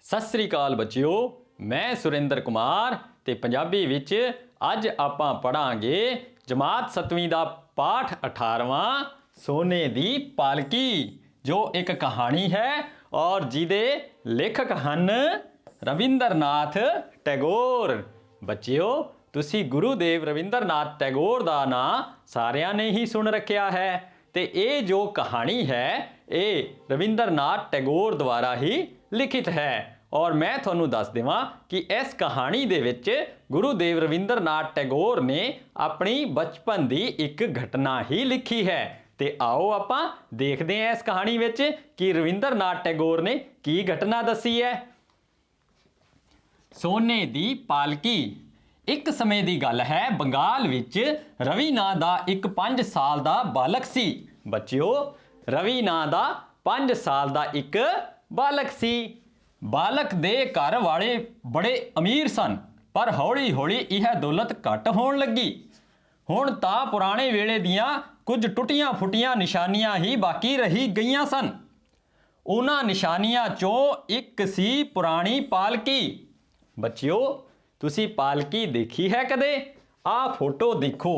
सत श्री अकाल बच्चिओ, मैं सुरेंद्र कुमार ते पंजाबी विच अज आपां पढ़ांगे जमात 7वीं दा पाठ 18वां सोने दी पालकी, जो एक कहानी है और जिहदे लेखक हन रविंद्रनाथ टैगोर। बच्चिओ, तुसी गुरुदेव रविंद्रनाथ टैगोर दा नां सारिਆਂ ने ही सुन रखिया है ते ये जो कहानी है ये रविंद्रनाथ टैगोर द्वारा ही लिखित है। और मैं थोनू दस देवां कि इस कहानी दे विच गुरुदेव रविंद्रनाथ टैगोर ने अपनी बचपन की एक घटना ही लिखी है। ते आओ आपां देखते हैं इस कहानी विच कि रविंद्रनाथ टैगोर ने की घटना दसी है। सोने दी पालकी। एक समय की गल है, बंगाल विच रवि नां दा एक 5 साल का बालक सी। बच्चिओ, रवि नां दा 5 साल का एक बालक सी। बालक दे घर वाले बड़े अमीर सन, पर हौली हौली यह दौलत घट होण लगी। हुण तां पुराने वेले दियां कुछ टुटियां फुटियां निशानियां ही बाकी रही गईयां सन। उन्हां निशानियां चों एक सी पुरानी पालकी। बच्चिओ, तुसी पालकी देखी है कदे? आ फोटो देखो।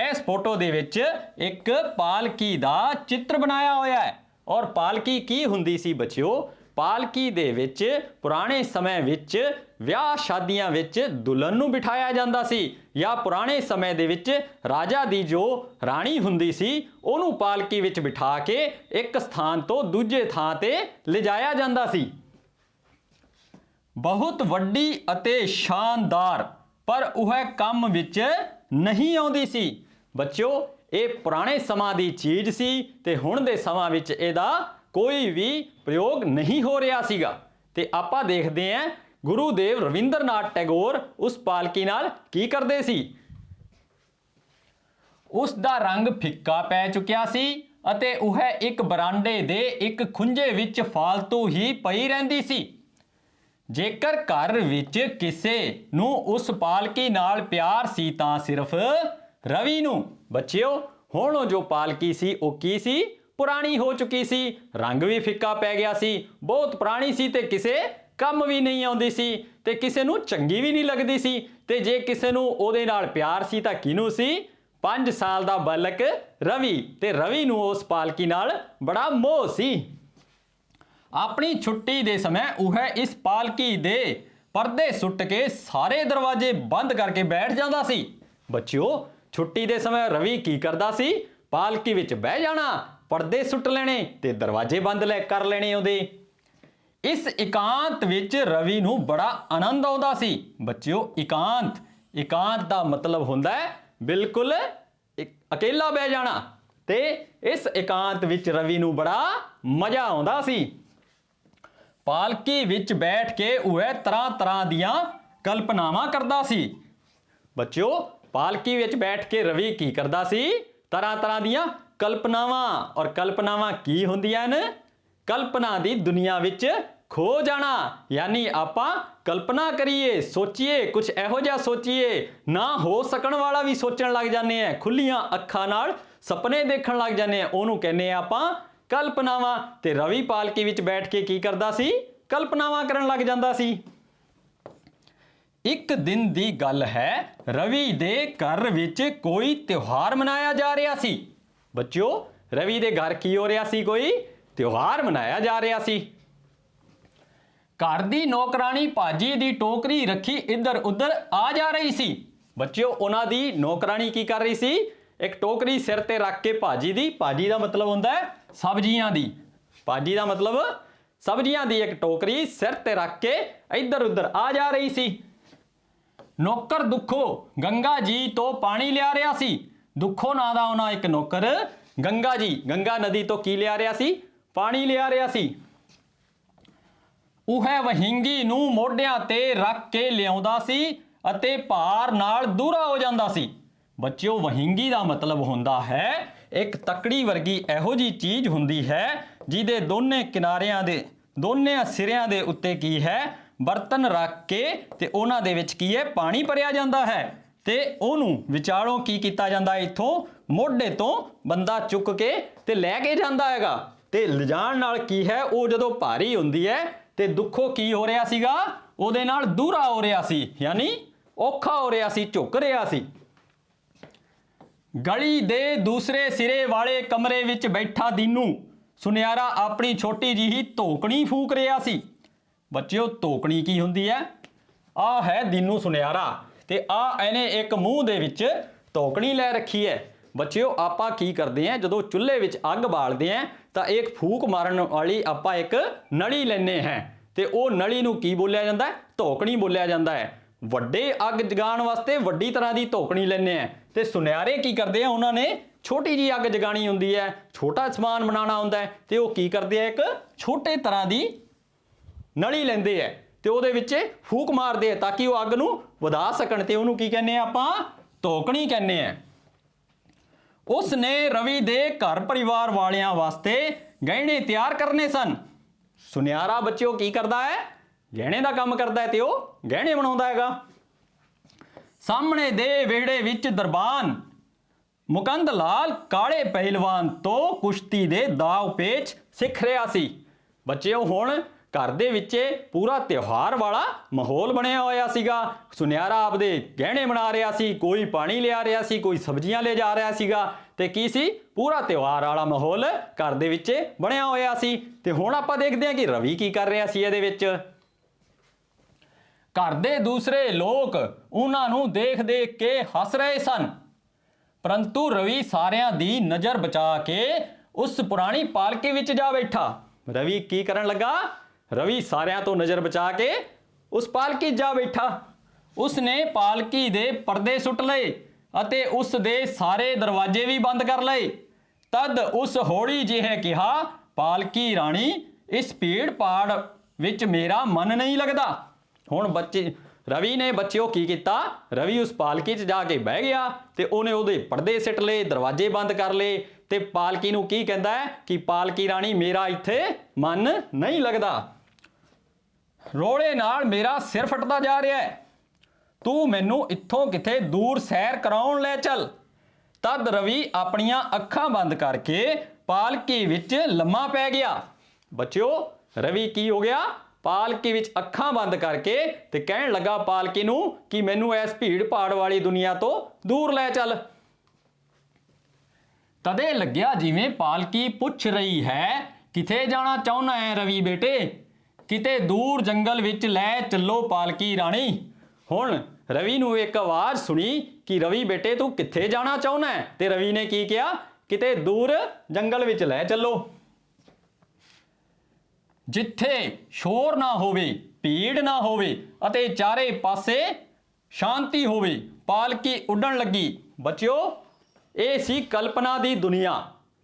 इस फोटो दे विच एक पालकी दा चित्र बनाया होया है। और पालकी की हुंदी सी बच्चिओ? पालकी दे विच पुराने समय विच विआह शादियां विच दुल्हन नूं बिठाया जांदा सी, या पुराने समय दे विच राजा दी जो राणी हुंदी सी ओनू पालकी विच बिठा के एक स्थान तो दूजे थां ते लिजाया जांदा सी। बहुत वड्डी अते शानदार, पर वह काम विच नहीं आउंदी सी। बच्चों, ये पुराने समां दी चीज़ सी ते हुण दे समां विच इहदा कोई भी प्रयोग नहीं हो रहा सीगा। ते आपां देखते हैं गुरुदेव रविंद्रनाथ टैगोर उस पालकी नाल की करदे सी। उस दा रंग फिक्का पै चुकिया सी अते वह एक बरांडे दे एक खुंजे विच फालतू ही पई रहिंदी सी। जेकर घर विच किसे नूं उस पालकी नाल प्यार सी तां सिर्फ रवि नूं। बच्चिओ, हुण जो पालकी सी वो की सी? पुरानी हो चुकी सी, रंग भी फिक्का पै गया सी, बहुत पुरानी सी ते किसे कम भी नहीं आउंदी सी ते किसे नूं चंगी भी नहीं लगदी सी। ते जे किसे नूं ओहदे नाल प्यार सी तां किहनूं सी? 5 साल दा बालक रवि। ते रवि नूं उस पालकी नाल बड़ा मोह सी। अपनी छुट्टी दे समय वह इस पालकी दे पर्दे सुट के सारे दरवाजे बंद करके बैठ जांदा सी। बच्चिओ, छुट्टी दे समय रवि की करदा सी? पालकी विच बह जाना, पर्दे सुट लेने ते दरवाजे बंद कर लेने उहदे। इस एकांत विच रवि नूं बड़ा आनंद आउंदा सी। बच्चिओ, एकांत दा मतलब हुंदा है बिल्कुल अकेला बह जाना। ते इस एकांत विच रवि नूं बड़ा मजा आउंदा सी। पालकी विच बैठ के वह तरह तरह दियां कल्पनावां करदा सी। बच्चिओ, पालकी विच बैठ के रवि की करदा सी? तरह तरह दियां कल्पनावां। और कल्पनावां की हुंदियां न? कल्पना दी दुनिया विच खो जाना। यानी आपां कल्पना करिए, सोचिए, कुछ इहो जिहा सोचिए, ना हो सकण वाला भी सोचण लग जाने हैं, खुलियां अखां नाल सपने देखण लग जाने हैं, ओनू कहने आपां कल्पनावां। ते रवि पालकी विच बैठ के की करदा सी? कल्पनावां करन लग जांदा सी। एक दिन दी गल है, रवि दे घर विच कोई त्योहार मनाया जा रहा सी। बच्चों, रवि दे घर की हो रहा सी? कोई त्योहार मनाया जा रहा सी। घर दी नौकरानी भाजी दी टोकरी रखी इधर उधर आ जा रही सी। बच्चों, उन्हां दी नौकरानी की कर रही सी? एक टोकरी सिर ते रख के भाजी दा मतलब हुंदा है सब्जियां दी। भाजी दा मतलब सब्जियां दी एक टोकरी सिर ते रख के इधर उधर आ जा रही सी। नौकर दुखो गंगा जी तो पानी लिया रहा सी। दुखो नां दा उन्हां एक नौकर गंगा जी, गंगा नदी तो की लिया रहा सी? पानी लिया रहा सी। वह वहिंगी नूं मोढियां ते रख के लियाउंदा सी अते भार नाल दूरा हो जांदा सी। बच्चिओ, वहिंगी दा मतलब हुंदा है एक तकड़ी वर्गी इहो जी चीज़ हुंदी है जिहदे दोने किनारियां दे दोने सिरियां दे उत्ते की है बर्तन रख के ते उन्हां दे विच की है पानी भरिया जांदा है। ते ओनू विचालों की कीता जांदा, इथों मोढे तो बंदा चुक के ते लै के जांदा हैगा। ते लिजाण नाल की है वो जदों भारी हुंदी है ਤੇ ਦੁੱਖੋਂ ਕੀ ਹੋ ਰਿਹਾ ਸੀਗਾ, ਉਹਦੇ ਨਾਲ ਦੂਹਰਾ ਹੋ ਰਿਹਾ ਸੀ, ਯਾਨੀ ਔਖਾ ਹੋ ਰਿਹਾ ਸੀ, ਝੁਕ ਰਿਹਾ ਸੀ। ਗਲੀ ਦੇ ਦੂਸਰੇ ਸਿਰੇ ਵਾਲੇ ਕਮਰੇ ਵਿੱਚ ਬੈਠਾ ਦੀਨੂ ਸੁਨਿਆਰਾ ਆਪਣੀ ਛੋਟੀ ਜਿਹੀ ਧੋਕਣੀ ਫੂਕ ਰਿਹਾ ਸੀ। ਬੱਚਿਓ ਧੋਕਣੀ ਕੀ ਹੁੰਦੀ ਹੈ? ਆ ਹੈ ਦੀਨੂ ਸੁਨਿਆਰਾ ਤੇ ਆ ਇਹਨੇ ਇੱਕ ਮੂੰਹ ਦੇ ਵਿੱਚ ਧੋਕਣੀ ਲੈ ਰੱਖੀ ਹੈ। ਬੱਚਿਓ ਆਪਾਂ ਕੀ ਕਰਦੇ ਹਾਂ, ਜਦੋਂ ਚੁੱਲ੍ਹੇ ਵਿੱਚ ਅੱਗ ਬਾਲਦੇ ਹਾਂ ਤਾਂ ਇੱਕ ਫੂਕ ਮਾਰਨ ਵਾਲੀ ਆਪਾਂ ਇੱਕ ਨਲੀ ਲੈਂਦੇ ਹਾਂ ਤੇ ਉਹ ਨਲੀ ਨੂੰ ਕੀ ਬੋਲਿਆ ਜਾਂਦਾ ਹੈ? ਧੋਕਣੀ ਬੋਲਿਆ ਜਾਂਦਾ ਹੈ। ਵੱਡੇ ਅੱਗ ਜਗਾਉਣ ਵਾਸਤੇ ਵੱਡੀ ਤਰ੍ਹਾਂ ਦੀ ਧੋਕਣੀ ਲੈਂਦੇ ਆ ਤੇ ਸੁਨਿਆਰੇ ਕੀ ਕਰਦੇ ਆ, ਉਹਨਾਂ ਨੇ ਛੋਟੀ ਜੀ ਅੱਗ ਜਗਾਣੀ ਹੁੰਦੀ ਹੈ, ਛੋਟਾ ਸਮਾਨ ਬਣਾਉਣਾ ਹੁੰਦਾ ਹੈ ਤੇ ਉਹ ਕੀ ਕਰਦੇ ਆ, ਇੱਕ ਛੋਟੇ ਤਰ੍ਹਾਂ ਦੀ ਨਲੀ ਲੈਂਦੇ ਆ ਤੇ ਉਹਦੇ ਵਿੱਚ ਫੂਕ ਮਾਰਦੇ ਆ ਤਾਂ ਕਿ ਉਹ ਅੱਗ ਨੂੰ ਵਧਾ ਸਕਣ ਤੇ ਉਹਨੂੰ ਕੀ ਕਹਿੰਦੇ ਆ ਆਪਾਂ? ਧੋਕਣੀ ਕਹਿੰਦੇ ਆ। ਉਸ ਨੇ ਰਵੀ ਦੇ ਘਰ ਪਰਿਵਾਰ ਵਾਲਿਆਂ ਵਾਸਤੇ ਗਹਿਣੇ ਤਿਆਰ ਕਰਨੇ ਸਨ। ਸੁਨਿਆਰਾ ਬੱਚਿਓ ਕੀ ਕਰਦਾ ਹੈ? ਗਹਿਣੇ ਦਾ ਕੰਮ ਕਰਦਾ ਹੈ ਤੇ ਉਹ ਗਹਿਣੇ ਬਣਾਉਂਦਾ ਹੈਗਾ। ਸਾਹਮਣੇ ਦੇ ਵਿਹੜੇ ਵਿੱਚ ਦਰਬਾਨ ਮੁਕੰਦ ਲਾਲ ਕਾਲੇ ਪਹਿਲਵਾਨ ਤੋਂ ਕੁਸ਼ਤੀ ਦੇ ਦਾਅ ਪੇਚ ਸਿੱਖ ਰਿਹਾ ਸੀ। ਬੱਚਿਓ ਹੁਣ ਘਰ ਦੇ ਵਿੱਚ ਪੂਰਾ ਤਿਉਹਾਰ ਵਾਲਾ ਮਾਹੌਲ ਬਣਿਆ ਹੋਇਆ ਸੀਗਾ। ਸੁਨਿਆਰਾ ਆਪਦੇ ਗਹਿਣੇ ਬਣਾ ਰਿਹਾ ਸੀ, ਕੋਈ ਪਾਣੀ ਲਿਆ ਰਿਹਾ ਸੀ, ਕੋਈ ਸਬਜ਼ੀਆਂ ਲੈ ਜਾ ਰਿਹਾ ਸੀਗਾ ਤੇ ਕੀ ਸੀ, ਪੂਰਾ ਤਿਉਹਾਰ ਵਾਲਾ ਮਾਹੌਲ ਘਰ ਦੇ ਵਿੱਚ ਬਣਿਆ ਹੋਇਆ ਸੀ। ਤੇ ਹੁਣ ਆਪਾਂ ਦੇਖਦੇ ਹਾਂ ਕਿ ਰਵੀ ਕੀ ਕਰ ਰਿਹਾ ਸੀ ਇਹਦੇ ਵਿੱਚ। ਘਰ ਦੇ ਦੂਸਰੇ ਲੋਕ ਉਹਨਾਂ ਨੂੰ ਦੇਖ ਦੇਖ ਕੇ ਹੱਸ ਰਹੇ ਸਨ, ਪਰੰਤੂ ਰਵੀ ਸਾਰਿਆਂ ਦੀ ਨਜ਼ਰ ਬਚਾ ਕੇ ਉਸ ਪੁਰਾਣੀ ਪਾਲਕੀ ਵਿੱਚ ਜਾ ਬੈਠਾ। ਰਵੀ ਕੀ ਕਰਨ ਲੱਗਾ? ਰਵੀ ਸਾਰਿਆਂ ਤੋਂ ਨਜ਼ਰ ਬਚਾ ਕੇ ਉਸ ਪਾਲਕੀ ਜਾ ਬੈਠਾ। ਉਸ ਨੇ ਪਾਲਕੀ ਦੇ ਪਰਦੇ ਸੁੱਟ ਲਏ ਅਤੇ ਉਸ ਦੇ ਸਾਰੇ ਦਰਵਾਜ਼ੇ ਵੀ ਬੰਦ ਕਰ ਲਏ। ਤਦ ਉਸ ਹੌਲੀ ਜਿਹੇ ਕਿਹਾ, ਪਾਲਕੀ ਰਾਣੀ, ਇਸ ਭੀੜ ਭਾੜ ਵਿੱਚ ਮੇਰਾ ਮਨ ਨਹੀਂ ਲੱਗਦਾ। ਹੁਣ ਰਵੀ ਨੇ ਬੱਚਿਓ ਕੀ ਕੀਤਾ? ਰਵੀ ਉਸ ਪਾਲਕੀ 'ਚ ਜਾ ਕੇ ਬਹਿ ਗਿਆ ਤੇ ਉਹਨੇ ਉਹਦੇ ਪਰਦੇ ਸਿੱਟ ਲਏ, ਦਰਵਾਜ਼ੇ ਬੰਦ ਕਰ ਲਏ ਤੇ ਪਾਲਕੀ ਨੂੰ ਕੀ ਕਹਿੰਦਾ ਹੈ ਕਿ ਪਾਲਕੀ ਰਾਣੀ, ਮੇਰਾ ਇੱਥੇ ਮਨ ਨਹੀਂ ਲੱਗਦਾ, ਰੋਲੇ ਨਾਲ ਮੇਰਾ ਸਿਰ ਫਟਦਾ ਜਾ ਰਿਹਾ ਹੈ, ਤੂੰ ਮੈਨੂੰ ਇੱਥੋਂ ਕਿਤੇ ਦੂਰ ਸੈਰ ਕਰਾਉਣ ਲੈ ਚੱਲ। ਤਦ ਰਵੀ ਆਪਣੀਆਂ ਅੱਖਾਂ ਬੰਦ ਕਰਕੇ ਪਾਲਕੀ ਵਿੱਚ ਲੰਮਾ ਪੈ ਗਿਆ। ਬੱਚਿਓ ਰਵੀ ਕੀ ਹੋ ਗਿਆ? ਪਾਲਕੀ ਵਿੱਚ ਅੱਖਾਂ ਬੰਦ ਕਰਕੇ ਤੇ ਕਹਿਣ ਲੱਗਾ ਪਾਲਕੀ ਨੂੰ ਕਿ ਮੈਨੂੰ ਇਸ ਭੀੜ ਭਾੜ ਵਾਲੀ ਦੁਨੀਆ ਤੋਂ ਦੂਰ ਲੈ ਚੱਲ। ਤਦੇ ਲੱਗਿਆ ਜਿਵੇਂ ਪਾਲਕੀ ਪੁੱਛ ਰਹੀ ਹੈ, ਕਿੱਥੇ ਜਾਣਾ ਚਾਹੁੰਦਾ ਹੈ ਰਵੀ ਬੇਟੇ? ਕਿਤੇ ਦੂਰ ਜੰਗਲ ਵਿੱਚ ਲੈ ਚੱਲੋ ਪਾਲਕੀ ਰਾਣੀ। ਹੁਣ ਰਵੀ ਨੂੰ ਇੱਕ ਆਵਾਜ਼ ਸੁਣੀ ਕਿ ਰਵੀ ਬੇਟੇ ਤੂੰ ਕਿੱਥੇ ਜਾਣਾ ਚਾਹੁੰਦਾ ਹੈ? ਤੇ ਰਵੀ ਨੇ ਕੀ ਕਿਹਾ? ਕਿਤੇ ਦੂਰ ਜੰਗਲ ਵਿੱਚ ਲੈ ਚੱਲੋ, ਜਿੱਥੇ ਸ਼ੋਰ ਨਾ ਹੋਵੇ, ਭੀੜ ਨਾ ਹੋਵੇ ਅਤੇ ਚਾਰੇ ਪਾਸੇ ਸ਼ਾਂਤੀ ਹੋਵੇ। ਪਾਲਕੀ ਉੱਡਣ ਲੱਗੀ। ਬੱਚਿਓ ਇਹ ਸੀ ਕਲਪਨਾ ਦੀ ਦੁਨੀਆ।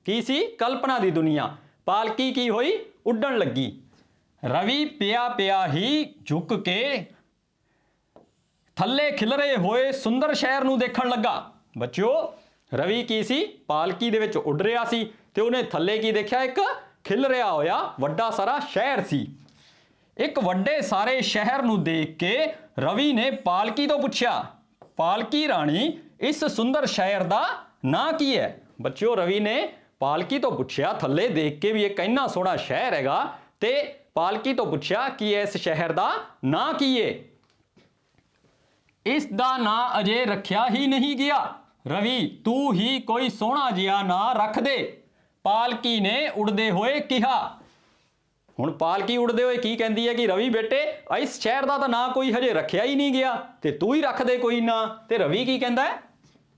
ਕੀ ਸੀ? ਕਲਪਨਾ ਦੀ ਦੁਨੀਆ। ਪਾਲਕੀ ਕੀ ਹੋਈ? ਉੱਡਣ ਲੱਗੀ। ਰਵੀ ਪਿਆ ਪਿਆ ਹੀ ਝੁਕ ਕੇ ਥੱਲੇ ਖਿਲਰੇ ਹੋਏ ਸੁੰਦਰ ਸ਼ਹਿਰ ਨੂੰ ਦੇਖਣ ਲੱਗਾ। ਬੱਚਿਓ ਰਵੀ ਕੀ ਸੀ? ਪਾਲਕੀ ਦੇ ਵਿੱਚ ਉੱਡ ਰਿਹਾ ਸੀ ਤੇ ਉਹਨੇ ਥੱਲੇ ਕੀ ਦੇਖਿਆ? ਇੱਕ ਖਿਲ ਰਿਹਾ ਹੋਇਆ ਵੱਡਾ ਸਾਰਾ ਸ਼ਹਿਰ ਸੀ। ਇੱਕ ਵੱਡੇ ਸਾਰੇ ਸ਼ਹਿਰ ਨੂੰ ਦੇਖ ਕੇ ਰਵੀ ਨੇ ਪਾਲਕੀ ਤੋਂ ਪੁੱਛਿਆ, ਪਾਲਕੀ ਰਾਣੀ, ਇਸ ਸੁੰਦਰ ਸ਼ਹਿਰ ਦਾ ਨਾਂ ਕੀ ਹੈ? ਬੱਚਿਓ ਰਵੀ ਨੇ ਪਾਲਕੀ ਤੋਂ ਪੁੱਛਿਆ, ਥੱਲੇ ਦੇਖ ਕੇ ਵੀ ਇੱਕ ਇੰਨਾ ਸੋਹਣਾ ਸ਼ਹਿਰ ਹੈਗਾ ਤੇ ਪਾਲਕੀ ਤੋਂ ਪੁੱਛਿਆ ਕਿ ਇਸ ਸ਼ਹਿਰ ਦਾ ਨਾਂ ਕੀ ਹੈ? ਇਸ ਦਾ ਨਾਂ ਅਜੇ ਰੱਖਿਆ ਹੀ ਨਹੀਂ ਗਿਆ। ਰਵੀ ਤੂੰ ਹੀ ਕੋਈ ਸੋਹਣਾ ਜਿਹਾ ਨਾਂ ਰੱਖ ਦੇ, ਪਾਲਕੀ ਨੇ ਉੜਦੇ ਹੋਏ ਕਿਹਾ। ਹੁਣ ਪਾਲਕੀ ਉੜਦੇ ਹੋਏ ਕੀ ਕਹਿੰਦੀ ਹੈ ਕਿ ਰਵੀ ਬੇਟੇ ਇਸ ਸ਼ਹਿਰ ਦਾ ਤਾਂ ਨਾਂ ਕੋਈ ਹਜੇ ਰੱਖਿਆ ਹੀ ਨਹੀਂ ਗਿਆ ਤੇ ਤੂੰ ਹੀ ਰੱਖ ਦੇ ਕੋਈ ਨਾਂ। ਤੇ ਰਵੀ ਕੀ ਕਹਿੰਦਾ ਹੈ?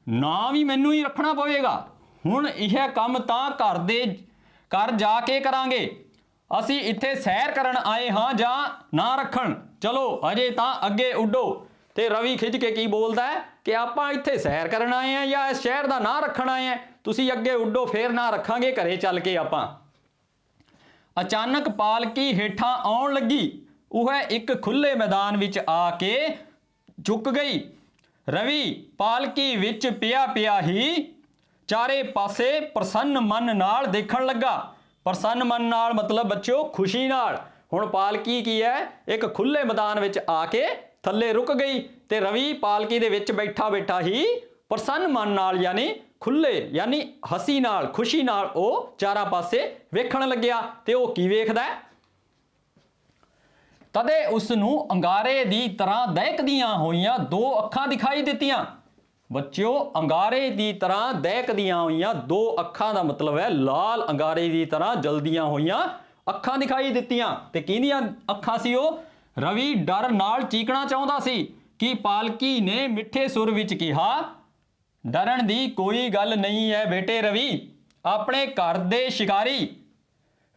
ਨਾਂ ਵੀ ਮੈਨੂੰ ਹੀ ਰੱਖਣਾ ਪਵੇਗਾ। ਹੁਣ ਇਹ ਕੰਮ ਤਾਂ ਘਰ ਜਾ ਕੇ ਕਰਾਂਗੇ। ਅਸੀਂ ਇੱਥੇ ਸੈਰ ਕਰਨ ਆਏ ਹਾਂ ਜਾਂ ਨਾਂ ਰੱਖਣ? ਚਲੋ ਅਜੇ ਤਾਂ ਅੱਗੇ ਉੱਡੋ। ਤੇ ਰਵੀ ਖਿੱਚ ਕੇ ਕੀ ਬੋਲਦਾ ਹੈ ਕਿ ਆਪਾਂ ਇੱਥੇ ਸੈਰ ਕਰਨ ਆਏ ਹਾਂ ਜਾਂ ਇਸ ਸ਼ਹਿਰ ਦਾ ਨਾਂ ਰੱਖਣ ਆਏ ਹਾਂ? ਤੁਸੀਂ ਅੱਗੇ ਉੱਡੋ, ਫੇਰ ਨਾਂ ਰੱਖਾਂਗੇ ਘਰੇ ਚੱਲ ਕੇ ਆਪਾਂ। ਅਚਾਨਕ ਪਾਲਕੀ ਹੇਠਾਂ ਆਉਣ ਲੱਗੀ। ਉਹ ਇੱਕ ਖੁੱਲੇ ਮੈਦਾਨ ਵਿੱਚ ਆ ਕੇ ਝੁਕ ਗਈ। ਰਵੀ ਪਾਲਕੀ ਵਿੱਚ ਪਿਆ ਪਿਆ ਹੀ ਚਾਰੇ ਪਾਸੇ ਪ੍ਰਸੰਨ ਮਨ ਨਾਲ ਦੇਖਣ ਲੱਗਾ। ਪ੍ਰਸੰਨ ਮਨ ਨਾਲ ਮਤਲਬ ਬੱਚਿਓ ਖੁਸ਼ੀ ਨਾਲ। ਹੁਣ ਪਾਲਕੀ ਕੀ ਹੈ? ਇੱਕ ਖੁੱਲੇ ਮੈਦਾਨ ਵਿੱਚ ਆ ਕੇ ਥੱਲੇ ਰੁਕ ਗਈ ਤੇ ਰਵੀ ਪਾਲਕੀ ਦੇ ਵਿੱਚ ਬੈਠਾ ਬੈਠਾ ਹੀ ਪ੍ਰਸੰਨ ਮਨ ਨਾਲ ਯਾਨੀ ਖੁੱਲੇ ਯਾਨੀ ਹਸੀ ਨਾਲ, ਖੁਸ਼ੀ ਨਾਲ ਉਹ ਚਾਰਾਂ ਪਾਸੇ ਵੇਖਣ ਲੱਗਿਆ। ਤੇ ਉਹ ਕੀ ਵੇਖਦਾ ਹੈ? ਤਦੇ ਉਸ ਨੂੰ ਅੰਗਾਰੇ ਦੀ ਤਰ੍ਹਾਂ ਦਹਿਕਦੀਆਂ ਹੋਈਆਂ ਦੋ ਅੱਖਾਂ ਦਿਖਾਈ ਦਿੱਤੀਆਂ। ਬੱਚਿਓ, ਅੰਗਾਰੇ ਦੀ ਤਰ੍ਹਾਂ ਦਹਿਕਦੀਆਂ ਹੋਈਆਂ ਦੋ ਅੱਖਾਂ ਦਾ ਮਤਲਬ ਹੈ ਲਾਲ ਅੰਗਾਰੇ ਦੀ ਤਰ੍ਹਾਂ ਜਲਦੀਆਂ ਹੋਈਆਂ ਅੱਖਾਂ ਦਿਖਾਈ ਦਿੱਤੀਆਂ। ਤੇ ਕਿਹਦੀਆਂ ਅੱਖਾਂ ਸੀ ਉਹ? ਰਵੀ ਡਰ ਨਾਲ ਚੀਕਣਾ ਚਾਹੁੰਦਾ ਸੀ ਕਿ ਪਾਲਕੀ ਨੇ ਮਿੱਠੇ ਸੁਰ ਵਿੱਚ ਕਿਹਾ, ਡਰਨ ਦੀ ਕੋਈ ਗੱਲ ਨਹੀਂ ਹੈ ਬੇਟੇ ਰਵੀ, ਆਪਣੇ ਘਰ ਦੇ ਸ਼ਿਕਾਰੀ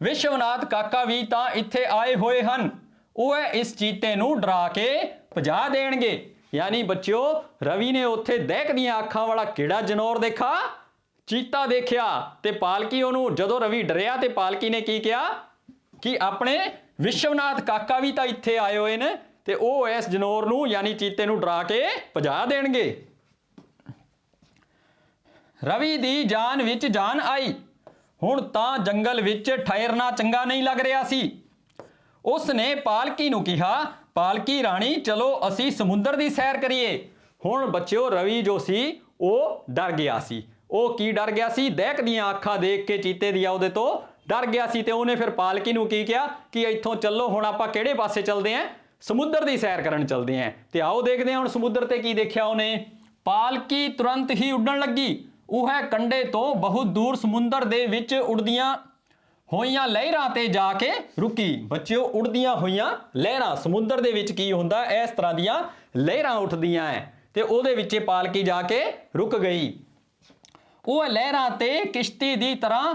ਵਿਸ਼ਵਨਾਥ ਕਾਕਾ ਵੀ ਤਾਂ ਇੱਥੇ ਆਏ ਹੋਏ ਹਨ, ਉਹ ਇਸ ਚੀਤੇ ਨੂੰ ਡਰਾ ਕੇ ਭਜਾ ਦੇਣਗੇ। यानी बच्चों, रवि ने उत्थे दहकदियां अखां वाला किहड़ा जनौर देखा? चीता देखिया। ते पालकी ओनू जदों रवि डरिया ते पालकी ने की कहा कि अपने विश्वनाथ काका भी तां इत्थे आए हुए ने ते ओह इस जनौर नू यानी चीते नू डरा के भजा देणगे। रवि दी जान विच जान आई। हुण तां जंगल विच ठहरना चंगा नहीं लग रहा सी। उसने पालकी नू कहा, पालकी राणी चलो असी समुद्र की सैर करिए। हुण बच्चों, रवि जो सी वो डर गया सी। वो की डर गया सी? दहकदियां अखां देख के चीते दी उहदे तो डर गया सी। ते उहने फिर पालकी नू की कहा कि इत्थों चलो, हुण आपां किहड़े पासे चलदे हैं? समुद्र की सैर करन चलदे हैं। ते आओ देखदे हां हुण समुद्र ते की देखिया उहने। पालकी तुरंत ही उड्डण लगी। वह कंढे तो बहुत दूर समुद्र दे विच उड़दियां होइयां लहरां ते जाके रुकी। बच्चों, उड़दियां होइयां लहरां समुद्र दे विच की हुंदा? इस तरह दियां लहरां उठदियां है ते ओहदे विच पालकी जाके रुक गई। वह लहरां ते किश्ती दी तरह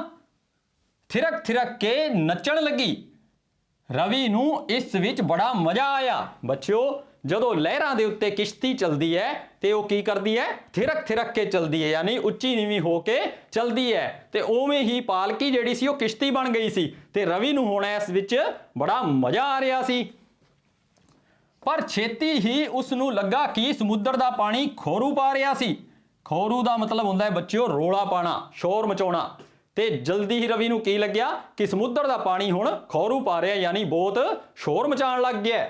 थिरक थिरक के नचण लगी। रवि नू इस विच बड़ा मजा आया। बच्चों, जदों लहरां दे उत्ते किश्ती चलदी है ते वो की करदी है? थिरक थिरक के चलदी है, यानी उच्ची नीवी हो के चलदी है। ते उवें ही पालकी जिहड़ी सी वो किश्ती बन गई सी ते रवि नू हुण इस विच बड़ा मजा आ रहा सी। पर छेती ही उस नू लगा कि समुद्र दा पानी खोरू पा रहा सी। खोरू दा मतलब हुंदा है बच्चों रौला पाना, शोर मचाउणा। ते जल्दी ही रवि नू की लग्या कि समुद्र दा पानी हुण खोरू पा रहा, यानी बहुत शोर मचाउण लग गया।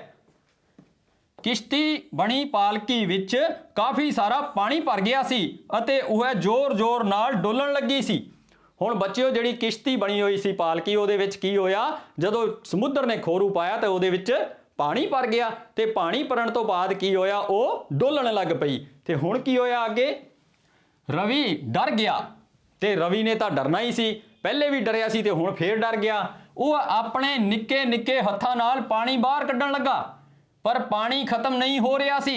किश्ती बनी पालकी विच काफ़ी सारा पानी भर गया सी अते वह जोर जोर नाल डोलण लगी सी। हुण बच्चिओ, जिहड़ी किश्ती बनी हुई सी पालकी, उहदे विच की होया? जदों समुद्र ने खोरू पाया तो उहदे विच पानी भर गया ते पानी भरन तो बाद की होया? वो डोलण लग पई। ते हुण की होया अगे? रवि डर गया। ते रवि ने तां डरना ही सी, पहले भी डरिया सी ते हुण फेर डर गया। वह अपने निक्के निक्के हत्थां नाल पानी बाहर कड्ढण लगा, पर पानी खत्म नहीं हो रहा सी।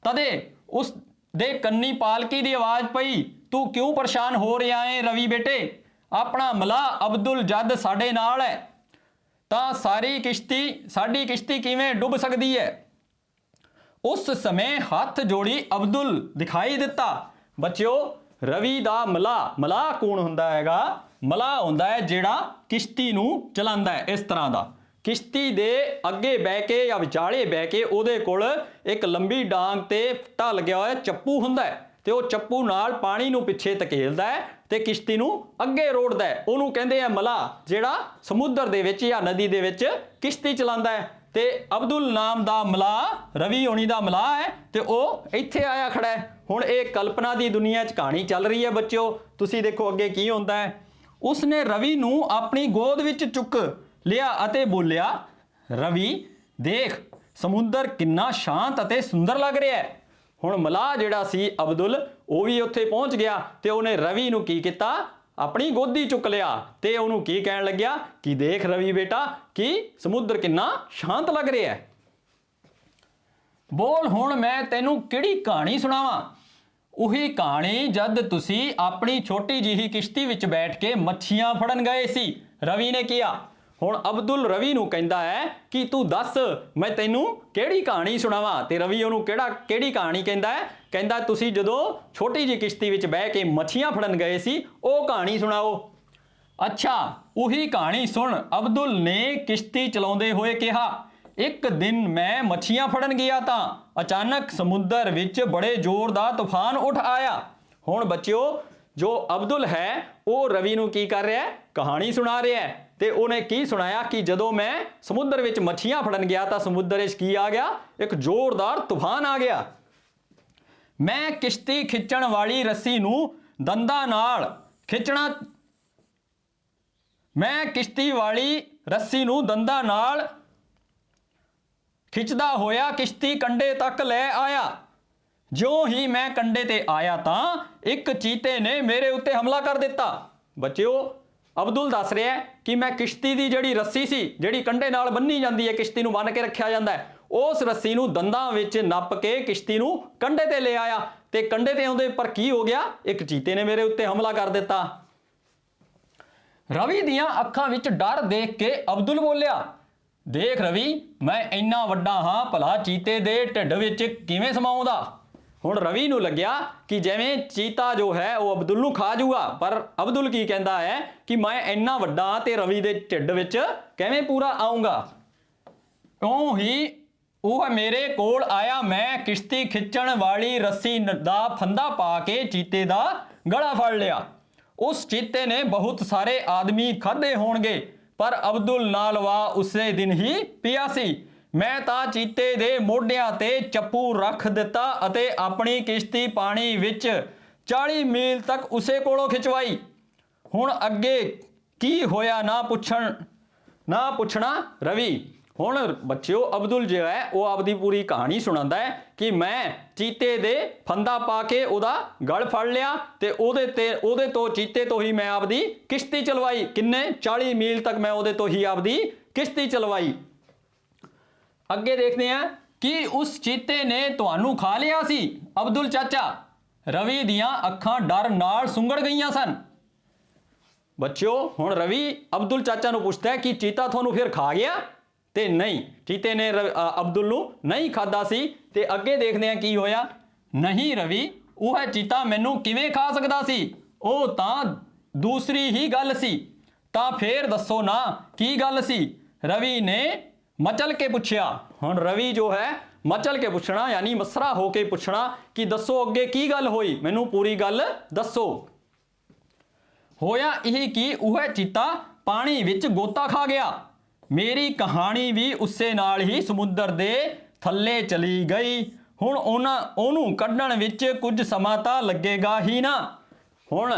तदे उस दे कन्नी पालकी दी आवाज़ पई, तू क्यों परेशान हो रहा है रवि बेटे? अपना मलाह अब्दुल जद साडे नाल है तां साडी किश्ती किवें डुब सकदी है? उस समय हथ जोड़ी अब्दुल दिखाई दिता। बच्चों, रवि दा मलाह कौन हुंदा हैगा? मलाह हुंदा है जिहड़ा किश्ती नूं चलांदा है। इस तरह दा किश्ती दे अगे बह के या विचाले बह के उहदे कोल एक लंबी डांग ते ढल गया होया चप्पू हुंदा है ते वो चप्पू नाल पानी नूं पिछे धकेलदा है ते किश्ती नूं अगे रोड़दा है। उहनूं कहंदे आ मलाह, जिहड़ा समुद्र दे विच या नदी दे विच किश्ती चलांदा है। ते अब्दुल नाम दा मलाह, रवि होनी दा मलाह है ते वो इत्थे आया खड़ा है। हुण इह कल्पना दी दुनिया च कहानी चल रही है। बच्चों, तुसीं देखो अगे की हुंदा है। उसने रवि नूं अपनी गोद विच चुक लिया अते बोलिया, रवि देख समुद्र किन्ना शांत अते सुंदर लग रहा है। हुण मलाह जिहड़ा सी अब्दुल, वो भी उत्थे पहुंच गया ते उहने रवि नूं की कीता? अपनी गोदी चुक लिया ते उहनूं की कहण लग्या कि देख रवि बेटा कि समुद्र किन्ना शांत लग रहा है। बोल हुण मैं तैनूं किहड़ी कहानी सुणावां? उही कहानी जद तुसी अपनी छोटी जी किश्ती विच बैठ के मच्छियां फड़न गए सी, रवि ने किया। हुण अब्दुल रवि नूं कहंदा है कि तू दस मैं तैनूं किहड़ी कहानी सुणावां? ते रवि उहनूं किहड़ी कहानी कहंदा है? कहंदा तुसी जदों छोटी जी किश्ती विच बह के मच्छियां फड़न गए सी, ਉਹ कहानी सुणाओ। अच्छा, उही कहानी सुन। अब्दुल ने किश्ती चलाउंदे होए कहा, एक दिन मैं मच्छियां फड़न गया तां अचानक समुद्र विच बड़े जोर दा तूफान उठ आया। हुण बच्चिओ, जो अब्दुल है वो रवि नूं की कर रहा है? कहानी सुना रहा है। ते उन्हें की सुनाया कि जदों मैं समुद्र विच मच्छियां फड़न गया तां समुद्र विच की आ गया? एक जोरदार तूफान आ गया। मैं किश्ती खिच्चण वाली रस्सी नूं दंदां नाल खिच्चणा मैं किश्ती वाली रस्सी नूं दंदां नाल ਖਿੱਚਦਾ ਹੋਇਆ ਕਿਸ਼ਤੀ ਕੰਢੇ ਤੱਕ ਲੈ ਆਇਆ। ਜਿਉਂ ਹੀ ਮੈਂ ਕੰਢੇ ਤੇ ਆਇਆ ਤਾਂ ਇੱਕ ਚੀਤੇ ਨੇ ਮੇਰੇ ਉੱਤੇ ਹਮਲਾ ਕਰ ਦਿੱਤਾ। ਬੱਚਿਓ, ਅਬਦੁਲ ਦੱਸ ਰਿਹਾ ਕਿ ਮੈਂ ਕਿਸ਼ਤੀ ਦੀ ਜਿਹੜੀ ਰੱਸੀ ਸੀ, ਜਿਹੜੀ ਕੰਢੇ ਨਾਲ ਬੰਨੀ ਜਾਂਦੀ ਹੈ, ਕਿਸ਼ਤੀ ਨੂੰ ਬੰਨ੍ਹ ਕੇ ਰੱਖਿਆ ਜਾਂਦਾ ਹੈ, ਉਸ ਰੱਸੀ ਨੂੰ ਦੰਦਾਂ ਵਿੱਚ ਨੱਪ ਕੇ ਕਿਸ਼ਤੀ ਨੂੰ ਕੰਢੇ ਤੇ ਲੈ ਆਇਆ ਤੇ ਕੰਢੇ ਤੇ ਆਉਂਦੇ ਪਰ ਕੀ ਹੋ ਗਿਆ, ਇੱਕ ਚੀਤੇ ਨੇ ਮੇਰੇ ਉੱਤੇ ਹਮਲਾ ਕਰ ਦਿੱਤਾ। ਰਵੀ ਦੀਆਂ ਅੱਖਾਂ ਵਿੱਚ ਡਰ ਦੇਖ ਕੇ ਅਬਦੁਲ ਬੋਲਿਆ, ਦੇਖ ਰਵੀ, ਮੈਂ ਇੰਨਾ ਵੱਡਾ ਹਾਂ, ਭਲਾ ਚੀਤੇ ਦੇ ਢਿੱਡ ਵਿੱਚ ਕਿਵੇਂ ਸਮਾਉਂਦਾ। ਹੁਣ ਰਵੀ ਨੂੰ ਲੱਗਿਆ ਕਿ ਜਿਵੇਂ ਚੀਤਾ ਜੋ ਹੈ ਉਹ ਅਬਦੁਲ ਨੂੰ ਖਾ ਜੂਗਾ, ਪਰ ਅਬਦੁਲ ਕੀ ਕਹਿੰਦਾ ਹੈ ਕਿ ਮੈਂ ਇੰਨਾ ਵੱਡਾ ਤੇ ਰਵੀ ਦੇ ਢਿੱਡ ਵਿੱਚ ਕਿਵੇਂ ਪੂਰਾ ਆਉਂਗਾ। ਇਉਂ ਹੀ ਉਹ ਮੇਰੇ ਕੋਲ ਆਇਆ। ਮੈਂ ਕਿਸ਼ਤੀ ਖਿੱਚਣ ਵਾਲੀ ਰੱਸੀ ਦਾ ਫੰਦਾ ਪਾ ਕੇ ਚੀਤੇ ਦਾ ਗਲਾ ਫੜ ਲਿਆ। ਉਸ ਚੀਤੇ ਨੇ ਬਹੁਤ ਸਾਰੇ ਆਦਮੀ ਖਾਧੇ ਹੋਣਗੇ, ਪਰ ਅਬਦੁਲ ਨਾਲ ਵਾ ਉਸੇ ਦਿਨ ਹੀ ਪਿਆ ਸੀ। ਮੈਂ ਤਾਂ ਚੀਤੇ ਦੇ ਮੋਢਿਆਂ ਤੇ ਚੱਪੂ ਰੱਖ ਦਿੱਤਾ ਅਤੇ ਆਪਣੀ ਕਿਸ਼ਤੀ ਪਾਣੀ ਵਿੱਚ 40 ਮੀਲ ਤੱਕ ਉਸੇ ਕੋਲੋਂ ਖਿਚਵਾਈ। ਹੁਣ ਅੱਗੇ ਕੀ ਹੋਇਆ ਨਾ ਪੁੱਛਣਾ ਰਵੀ। ਹੁਣ ਬੱਚਿਓ, ਅਬਦੁਲ ਜੋ ਹੈ ਉਹ ਆਪਦੀ ਪੂਰੀ ਕਹਾਣੀ ਸੁਣਾਉਂਦਾ ਹੈ ਕਿ ਮੈਂ ਚੀਤੇ ਦੇ ਫੰਦਾ ਪਾ ਕੇ ਉਹਦਾ ਗਲ ਫੜ ਲਿਆ ਤੇ ਉਹਦੇ ਤੋਂ ਚੀਤੇ ਤੋਂ ਹੀ ਮੈਂ ਆਪਦੀ ਕਿਸ਼ਤੀ ਚਲਵਾਈ। ਕਿੰਨੇ 40 ਮੀਲ ਤੱਕ ਮੈਂ ਉਹਦੇ ਤੋਂ ਹੀ ਆਪਦੀ ਕਿਸ਼ਤੀ ਚਲਵਾਈ। ਅੱਗੇ ਦੇਖਦੇ ਹਾਂ ਕਿ ਉਸ ਚੀਤੇ ਨੇ ਤੁਹਾਨੂੰ ਖਾ ਲਿਆ ਸੀ ਅਬਦੁਲ ਚਾਚਾ। ਰਵੀ ਦੀਆਂ ਅੱਖਾਂ ਡਰ ਨਾਲ ਸੁੰਗੜ ਗਈਆਂ ਸਨ। ਬੱਚਿਓ, ਹੁਣ ਰਵੀ ਅਬਦੁਲ ਚਾਚਾ ਨੂੰ ਪੁੱਛਦਾ ਹੈ ਕਿ ਚੀਤਾ ਤੁਹਾਨੂੰ ਫਿਰ ਖਾ ਗਿਆ, ਤੇ ਨਹੀਂ, ਚੀਤੇ ਨੇ ਅਬਦੁਲ ਨੂੰ ਨਹੀਂ ਖਾਦਾ ਸੀ। ਤੇ ਅੱਗੇ ਦੇਖਦੇ ਹਾਂ ਕੀ ਹੋਇਆ। ਨਹੀਂ ਰਵੀ, ਉਹ ਚੀਤਾ ਮੈਨੂੰ ਕਿਵੇਂ ਖਾ ਸਕਦਾ ਸੀ, ਉਹ ਤਾਂ ਦੂਸਰੀ ਹੀ ਗੱਲ ਸੀ। ਤਾਂ ਫੇਰ ਦੱਸੋ ਨਾ ਕੀ ਗੱਲ ਸੀ, ਰਵੀ ਨੇ ਮਚਲ ਕੇ ਪੁੱਛਿਆ। ਹੁਣ ਰਵੀ ਜੋ ਹੈ ਮਚਲ ਕੇ ਪੁੱਛਣਾ, ਯਾਨੀ ਮਸਰਾ ਹੋ ਕੇ ਪੁੱਛਣਾ ਕਿ ਦੱਸੋ ਅੱਗੇ ਕੀ ਗੱਲ ਹੋਈ, ਮੈਨੂੰ ਪੂਰੀ ਗੱਲ ਦੱਸੋ। ਹੋਇਆ ਇਹ ਕਿ ਉਹ ਚੀਤਾ ਪਾਣੀ ਵਿੱਚ ਗੋਤਾ ਖਾ ਗਿਆ। ਮੇਰੀ ਕਹਾਣੀ ਵੀ ਉਸੇ ਨਾਲ ਹੀ ਸਮੁੰਦਰ ਦੇ ਥੱਲੇ ਚਲੀ ਗਈ। ਹੁਣ ਉਹਨੂੰ ਕੱਢਣ ਵਿੱਚ ਕੁਝ ਸਮਾਂ ਤਾਂ ਲੱਗੇਗਾ ਹੀ ਨਾ। ਹੁਣ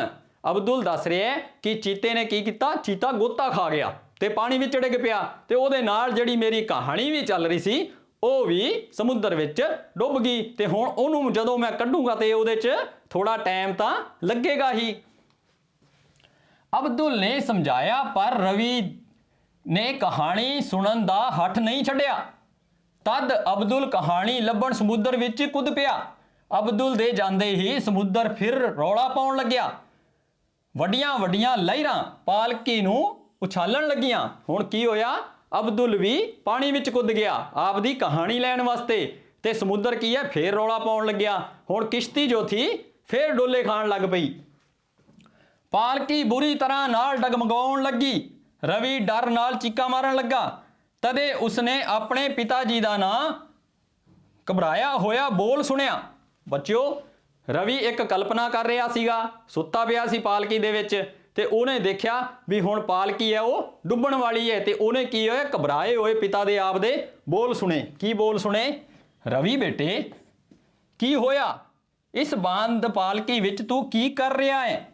ਅਬਦੁਲ ਦੱਸ ਰਿਹਾ ਹੈ ਕਿ ਚੀਤੇ ਨੇ ਕੀ ਕੀਤਾ, ਚੀਤਾ ਗੋਤਾ ਖਾ ਗਿਆ ਤੇ ਪਾਣੀ ਵਿੱਚ ਡਿੱਗ ਪਿਆ ਤੇ ਉਹਦੇ ਨਾਲ ਜਿਹੜੀ ਮੇਰੀ ਕਹਾਣੀ ਵੀ ਚੱਲ ਰਹੀ ਸੀ ਉਹ ਵੀ ਸਮੁੰਦਰ ਵਿੱਚ ਡੁੱਬ ਗਈ। ਤੇ ਹੁਣ ਉਹਨੂੰ ਜਦੋਂ ਮੈਂ ਕੱਢੂਗਾ ਤੇ ਉਹਦੇ 'ਚ ਥੋੜਾ ਟਾਈਮ ਤਾਂ ਲੱਗੇਗਾ ਹੀ। ਅਬਦੁਲ ਨੇ ਸਮਝਾਇਆ, ਪਰ ਰਵੀ ਨੇ ਕਹਾਣੀ ਸੁਣਨ ਦਾ ਹੱਠ ਨਹੀਂ ਛੱਡਿਆ। ਤਦ ਅਬਦੁਲ ਕਹਾਣੀ ਲੱਭਣ ਸਮੁੰਦਰ ਵਿੱਚ ਕੁੱਦ ਪਿਆ। ਅਬਦੁਲ ਦੇ ਜਾਂਦੇ ਹੀ ਸਮੁੰਦਰ ਫਿਰ ਰੌਲਾ ਪਾਉਣ ਲੱਗਿਆ। ਵੱਡੀਆਂ ਵੱਡੀਆਂ ਲਹਿਰਾਂ ਪਾਲਕੀ ਨੂੰ ਉਛਾਲਣ ਲੱਗੀਆਂ। ਹੁਣ ਕੀ ਹੋਇਆ, ਅਬਦੁਲ ਵੀ ਪਾਣੀ ਵਿੱਚ ਕੁੱਦ ਗਿਆ ਆਪਦੀ ਕਹਾਣੀ ਲੈਣ ਵਾਸਤੇ ਤੇ ਸਮੁੰਦਰ ਕੀ ਹੈ ਫੇਰ ਰੌਲਾ ਪਾਉਣ ਲੱਗਿਆ। ਹੁਣ ਕਿਸ਼ਤੀ ਜੋ ਥੀ ਫੇਰ ਡੋਲੇ ਖਾਣ ਲੱਗ ਪਈ। ਪਾਲਕੀ ਬੁਰੀ ਤਰ੍ਹਾਂ ਨਾਲ ਡਗਮਗਾਉਣ ਲੱਗੀ। ਰਵੀ ਡਰ ਨਾਲ ਚੀਕਾਂ ਮਾਰਨ ਲੱਗਾ। ਤਦੇ ਉਸਨੇ ਆਪਣੇ ਪਿਤਾ ਜੀ ਦਾ ਨਾਂ ਘਬਰਾਇਆ ਹੋਇਆ ਬੋਲ ਸੁਣਿਆ। ਬੱਚਿਓ, ਰਵੀ ਇੱਕ ਕਲਪਨਾ ਕਰ ਰਿਹਾ ਸੀਗਾ, ਸੁੱਤਾ ਪਿਆ ਸੀ ਪਾਲਕੀ ਦੇ ਵਿੱਚ ਤੇ ਉਹਨੇ ਦੇਖਿਆ ਵੀ ਹੁਣ ਪਾਲਕੀ ਹੈ ਉਹ ਡੁੱਬਣ ਵਾਲੀ ਹੈ ਤੇ ਉਹਨੇ ਕੀ ਹੋਇਆ, ਘਬਰਾਏ ਹੋਏ ਪਿਤਾ ਦੇ ਆਪ ਦੇ ਬੋਲ ਸੁਣੇ। ਕੀ ਬੋਲ ਸੁਣੇ, ਰਵੀ ਬੇਟੇ ਕੀ ਹੋਇਆ, ਇਸ ਬੰਦ ਪਾਲਕੀ ਵਿੱਚ ਤੂੰ ਕੀ ਕਰ ਰਿਹਾ ਹੈ।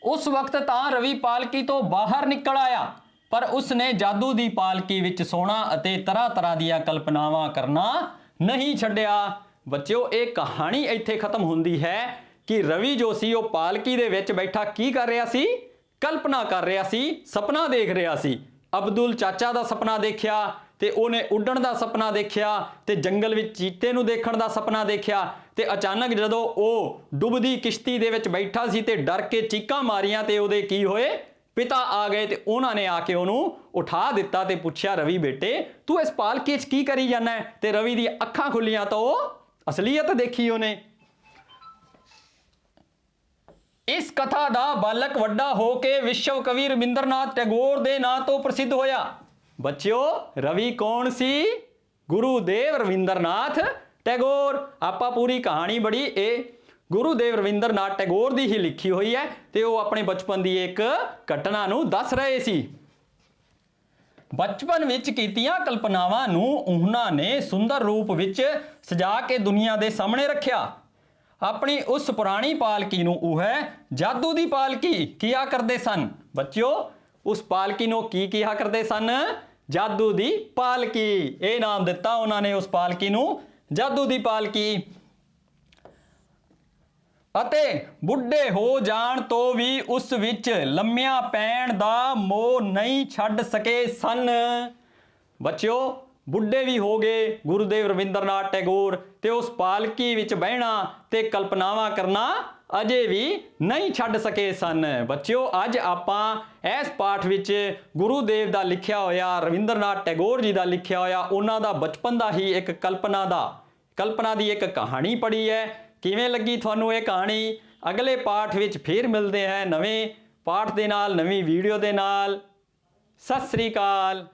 ਉਸ ਵਕਤ ਤਾਂ ਰਵੀ ਪਾਲਕੀ ਤੋਂ ਬਾਹਰ ਨਿਕਲ ਆਇਆ, ਪਰ ਉਸਨੇ ਜਾਦੂ ਦੀ ਪਾਲਕੀ ਵਿੱਚ ਸੋਣਾ ਅਤੇ ਤਰ੍ਹਾਂ ਤਰ੍ਹਾਂ ਦੀਆਂ ਕਲਪਨਾਵਾਂ ਕਰਨਾ ਨਹੀਂ ਛੱਡਿਆ। ਬੱਚਿਓ, ਇਹ ਕਹਾਣੀ ਇੱਥੇ ਖਤਮ ਹੁੰਦੀ ਹੈ ਕਿ ਰਵੀ ਜੋ ਸੀ ਉਹ ਪਾਲਕੀ ਦੇ ਵਿੱਚ ਬੈਠਾ ਕੀ ਕਰ ਰਿਹਾ ਸੀ, ਕਲਪਨਾ ਕਰ ਰਿਹਾ ਸੀ, ਸੁਪਨਾ ਦੇਖ ਰਿਹਾ ਸੀ। ਅਬਦੁਲ ਚਾਚਾ ਦਾ ਸੁਪਨਾ ਦੇਖਿਆ ਤੇ ਉਹਨੇ ਉੱਡਣ ਦਾ ਸੁਪਨਾ ਦੇਖਿਆ ਤੇ ਜੰਗਲ ਵਿੱਚ ਚੀਤੇ ਨੂੰ ਦੇਖਣ ਦਾ ਸੁਪਨਾ ਦੇਖਿਆ ਤੇ ਅਚਾਨਕ ਜਦੋਂ ਉਹ ਡੁੱਬਦੀ ਕਿਸ਼ਤੀ ਦੇ ਵਿੱਚ ਬੈਠਾ ਸੀ ਤੇ ਡਰ ਕੇ ਚੀਕਾਂ ਮਾਰੀਆਂ ਤੇ ਉਹਦੇ ਕੀ ਹੋਏ, ਪਿਤਾ ਆ ਗਏ ਤੇ ਉਹਨਾਂ ਨੇ ਆ ਕੇ ਉਹਨੂੰ ਉਠਾ ਦਿੱਤਾ ਤੇ ਪੁੱਛਿਆ, ਰਵੀ ਬੇਟੇ ਤੂੰ ਇਸ ਪਾਲਕੀ 'ਚ ਕੀ ਕਰੀ ਜਾਂਦਾ ਹੈ। ਤੇ ਰਵੀ ਦੀ ਅੱਖਾਂ ਖੁੱਲੀਆਂ ਤਾਂ ਉਹ ਅਸਲੀਅਤ ਦੇਖੀ ਉਹਨੇ। ਇਸ ਕਥਾ ਦਾ ਬਾਲਕ ਵੱਡਾ ਹੋ ਕੇ ਵਿਸ਼ਵ ਕਵੀ ਰਵਿੰਦਰਨਾਥ ਟੈਗੋਰ ਦੇ ਨਾਂ ਤੋਂ ਪ੍ਰਸਿੱਧ ਹੋਇਆ। ਬੱਚਿਓ, ਰਵੀ ਕੌਣ ਸੀ, ਗੁਰੂਦੇਵ ਰਵਿੰਦਰਨਾਥ ਟੈਗੋਰ। ਆਪਾਂ ਪੂਰੀ ਕਹਾਣੀ ਬੜੀ ਇਹ ਗੁਰੂਦੇਵ ਰਵਿੰਦਰਨਾਥ ਟੈਗੋਰ ਦੀ ਹੀ ਲਿਖੀ ਹੋਈ ਹੈ ਤੇ ਉਹ ਆਪਣੇ ਬਚਪਨ ਦੀ ਇੱਕ ਘਟਨਾ ਨੂੰ ਦੱਸ ਰਹੇ ਸੀ। ਬਚਪਨ ਵਿੱਚ ਕੀਤੀਆਂ ਕਲਪਨਾਵਾਂ ਨੂੰ ਉਹਨਾਂ ਨੇ ਸੁੰਦਰ ਰੂਪ ਵਿੱਚ ਸਜਾ ਕੇ ਦੁਨੀਆ ਦੇ ਸਾਹਮਣੇ ਰੱਖਿਆ। ਆਪਣੀ ਉਸ ਪੁਰਾਣੀ ਪਾਲਕੀ ਨੂੰ ਉਹ ਜਾਦੂ ਦੀ ਪਾਲਕੀ ਕਿਹਾ ਕਰਦੇ ਸਨ। ਬੱਚਿਓ, ਉਸ ਪਾਲਕੀ ਨੂੰ ਕੀ ਕਿਹਾ ਕਰਦੇ ਸਨ, ਜਾਦੂ ਦੀ ਪਾਲਕੀ। ਇਹ ਨਾਮ ਦਿੱਤਾ ਉਹਨਾਂ ਨੇ ਉਸ ਪਾਲਕੀ ਨੂੰ, ਜਾਦੂ ਦੀ ਪਾਲਕੀ। ਅਤੇ ਬੁੱਢੇ ਹੋ ਜਾਣ ਤੋਂ ਵੀ ਉਸ ਵਿੱਚ ਲੰਮਿਆਂ ਪੈਣ ਦਾ ਮੋਹ ਨਹੀਂ ਛੱਡ ਸਕੇ ਸਨ। ਬੱਚਿਓ, ਬੁੱਢੇ ਵੀ ਹੋ ਗਏ ਗੁਰੂਦੇਵ ਰਵਿੰਦਰਨਾਥ ਟੈਗੋਰ, ਤੇ ਉਸ ਪਾਲਕੀ ਵਿੱਚ ਬਹਿਣਾ ਤੇ ਕਲਪਨਾਵਾਂ ਕਰਨਾ ਅਜੇ ਵੀ ਨਹੀਂ ਛੱਡ ਸਕੇ ਸਨ। ਬੱਚਿਓ, ਅੱਜ ਆਪਾਂ ਇਸ ਪਾਠ ਵਿੱਚ ਗੁਰੂਦੇਵ ਦਾ ਲਿਖਿਆ ਹੋਇਆ, ਰਵਿੰਦਰਨਾਥ ਟੈਗੋਰ ਜੀ ਦਾ ਲਿਖਿਆ ਹੋਇਆ, ਉਹਨਾਂ ਦਾ ਬਚਪਨ ਦਾ ਹੀ ਇੱਕ ਕਲਪਨਾ ਦੀ ਇੱਕ ਕਹਾਣੀ ਪੜ੍ਹੀ ਹੈ। ਕਿਵੇਂ ਲੱਗੀ ਤੁਹਾਨੂੰ ਇਹ ਕਹਾਣੀ? ਅਗਲੇ ਪਾਠ ਵਿੱਚ ਫਿਰ ਮਿਲਦੇ ਹਾਂ ਨਵੇਂ ਪਾਠ ਦੇ ਨਾਲ, ਨਵੀਂ ਵੀਡੀਓ ਦੇ ਨਾਲ। ਸਤਿ ਸ੍ਰੀ ਅਕਾਲ।